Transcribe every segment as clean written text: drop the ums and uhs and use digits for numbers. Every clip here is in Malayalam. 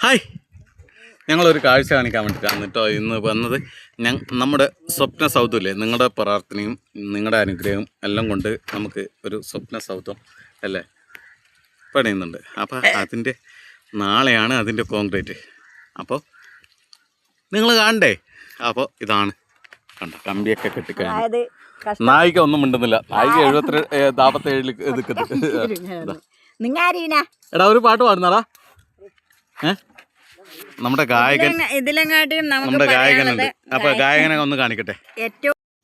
ഹായ്, ഞങ്ങളൊരു കാഴ്ച കാണിക്കാൻ വേണ്ടിയിട്ടാണ് കേട്ടോ ഇന്ന് വന്നത്. നമ്മുടെ സ്വപ്ന സൗധമില്ലേ, നിങ്ങളുടെ പ്രാർത്ഥനയും നിങ്ങളുടെ അനുഗ്രഹവും എല്ലാം കൊണ്ട് നമുക്ക് ഒരു സ്വപ്ന സൗധം അല്ലേ പണിയുന്നുണ്ട്. അപ്പോൾ അതിൻ്റെ നാളെയാണ് അതിൻ്റെ കോൺക്രീറ്റ്. അപ്പോൾ നിങ്ങൾ കാണണ്ടേ? അപ്പോൾ ഇതാണ് കണ്ട കമ്പിയൊക്കെ കെട്ടിക്കഴിഞ്ഞു. നായിക ഒന്നും മിണ്ടുന്നില്ല. നായിക 47 എടാ ഒരു പാട്ട് പാടുന്നാടാ. നമ്മുടെ ഗായകനുണ്ട്. അപ്പൊ ഗായകനെ ഒന്ന് കാണിക്കട്ടെ.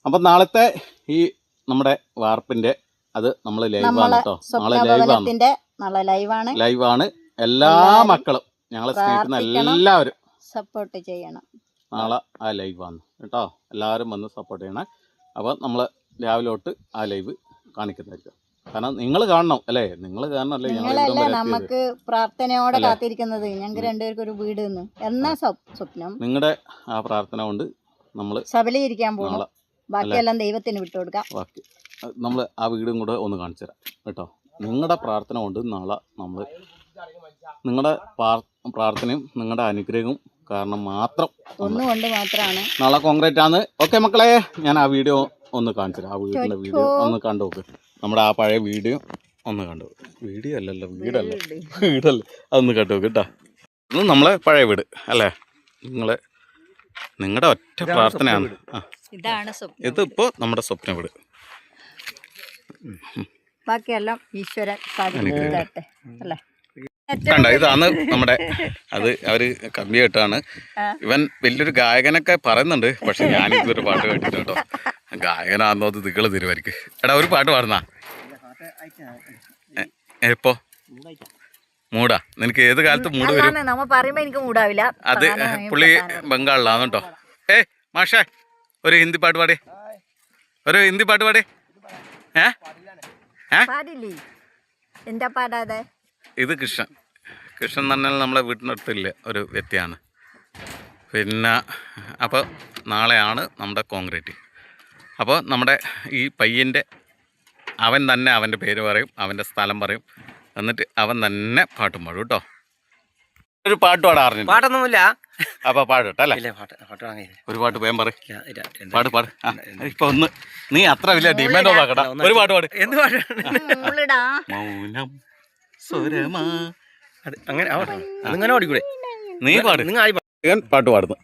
അപ്പൊ നാളത്തെ ഈ നമ്മുടെ വാർപ്പിന്റെ അത് നമ്മൾ ലൈവാണ് കേട്ടോ. നാളെ ലൈവാണ്. എല്ലാ മക്കളും ഞങ്ങളെ സ്നേഹിക്കുന്ന എല്ലാവരും സപ്പോർട്ട് ചെയ്യണം. നാളെ ആ ലൈവാണ് കേട്ടോ. എല്ലാവരും വന്ന് സപ്പോർട്ട് ചെയ്യണം. അപ്പൊ നമ്മള് രാവിലെ തൊട്ട് ആ ലൈവ് കാണിക്കുന്നതായിരിക്കും. കാരണം നിങ്ങൾ കാണണം അല്ലേ? നിങ്ങൾ കാണണമല്ലേ? ഞങ്ങളല്ലേ നമുക്ക് പ്രാർത്ഥനയോടെ കാത്തിരിക്കുന്നത്. ഞങ്ങൾക്ക് രണ്ടുപേർക്കും ഒരു വീട് എന്നാ സ്വപ്നം. നിങ്ങളുടെ ആ പ്രാർത്ഥന കൊണ്ട് നമ്മൾ സബലീകരിക്കാൻ പോകണം. ബാക്കിയെല്ലാം ദൈവത്തിന് വിട്ടുകൊടുക്കാം. ബാക്കി നമ്മൾ ആ വീടും കൂടെ ഒന്ന് കാണിച്ചു തരാം കേട്ടോ. നിങ്ങളുടെ പ്രാർത്ഥന കൊണ്ട് നാളെ നമ്മൾ നിങ്ങളുടെ പ്രാർത്ഥനയും നിങ്ങളുടെ അനുഗ്രഹവും കാരണം മാത്രം ഒന്നുകൊണ്ട് മാത്രമാണ് നാളെ കോൺക്രീറ്റ് ആണ്. ഓക്കെ മക്കളെ, ഞാൻ ആ വീഡിയോ ഒന്ന് കാണിച്ചു തരാം. ആ വീടിൻ്റെ വീഡിയോ ഒന്ന് കണ്ടു നോക്ക്. നമ്മുടെ ആ പഴയ വീഡിയോ ഒന്ന് കണ്ടു. വീഡിയോ അല്ലല്ലോ, വീടല്ലേ അതൊന്ന് കണ്ടു നോക്ക് കേട്ടോ. ഇത് നമ്മളെ പഴയ വീട് അല്ലേ? നിങ്ങളുടെ ഒറ്റ പ്രാർത്ഥനയാണ്. ഇതിപ്പോൾ നമ്മുടെ സ്വപ്ന വീട്. ബാക്കിയെല്ലാം ഈശ്വരൻ അല്ലേ? കണ്ട ഇതാണ് നമ്മുടെ അത് അവര് കമ്പി കേട്ടാണ്. ഇവൻ വലിയൊരു ഗായകനൊക്കെ പറയുന്നുണ്ട്. പക്ഷെ ഞാനിതൊരു പാട്ട് കേട്ടിട്ട് കേട്ടോ. ഗായകനാണെന്നോ അത് നിങ്ങള് തരുമായിരിക്കും. എടാ ഒരു പാട്ട് പാടുന്നാ. എപ്പോ മൂടാ? നിനക്ക് ഏത് കാലത്ത് മൂട് വരും? അത് പുള്ളി ബംഗാളിലാണ് കേട്ടോ. മാഷേ ഒരു ഹിന്ദി പാട്ട് പാടേ. എന്താ പാടാതെ? ഇത് കൃഷ്ണൻ എന്ന് പറഞ്ഞാൽ നമ്മളെ വീട്ടിനടുത്തില്ല ഒരു വ്യക്തിയാണ്. പിന്നെ അപ്പോൾ നാളെയാണ് നമ്മുടെ കോൺക്രീറ്റ്. അപ്പോൾ നമ്മുടെ ഈ പയ്യൻ്റെ അവൻ തന്നെ അവൻ്റെ പേര് പറയും, അവൻ്റെ സ്ഥലം പറയും, എന്നിട്ട് അവൻ തന്നെ പാട്ടും പാടും കേട്ടോ. ഒരു പാട്ട് പാടാറിഞ്ഞു. പാട്ടൊന്നുമില്ല. അപ്പോൾ പാടട്ടല്ലേ? ഒരു പാട്ട് വേഗം പറ. പാട്. ഇപ്പൊ ഒന്ന് നീ അത്ര വലിയ ഡിമാൻഡ് നോക്കട്ടാ. ഒരു പാട്ട് പാട്. എന്ത് പാട്ട്? മൗനം സ്വരമാ. അങ്ങനെ അങ്ങനെ ഓടിക്കൂടെ? നീ പാട്. ഞാൻ പാട്ട് പാടുന്നു.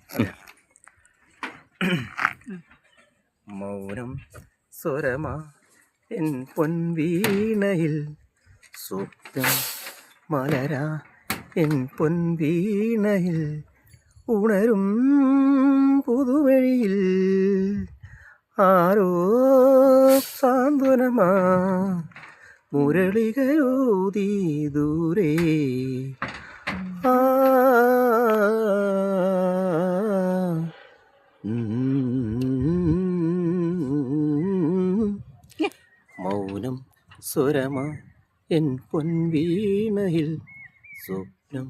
മൗനം സ്വരമാ എൻ പൊൻവീണയിൽ സ്വപ്നം മലരാ എൻ പൊൻവീണയിൽ ഉണരും പുതുവഴിയിൽ ആരോ സാന്ത്വനമാ മുരളികയോതി ദൂരെ മൗനം സ്വരമാ എൻ പൊൻവീണയിൽ സ്വപ്നം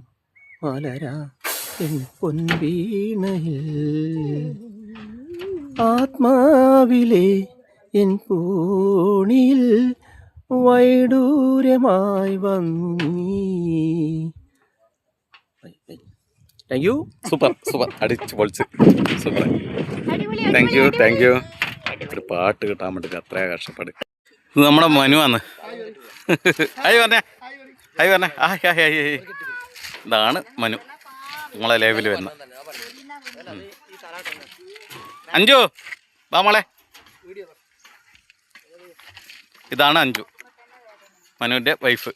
മലരാ എൻ പൊൻവീണയിൽ ആത്മാവിലെ എൻ പൂണിയിൽ വൈഡൂര്യമായി വന്നു നീ. Thank you. സൂപ്പർ അടിച്ച് പൊളിച്ച് സൂപ്പർ. Thank you. ഒരു പാട്ട് കിട്ടാൻ വേണ്ടി അത്ര കഷ്ടപ്പാട്. ഇത് നമ്മുടെ മനുവാണ്. ഹായ് പറഞ്ഞേ. ഇതാണ് മനു, നമ്മളെ ലേവിൽ വരുന്ന. അഞ്ചു വാ മോളെ. ഇതാണ് അഞ്ചു, മനുവിൻ്റെ വൈഫ്.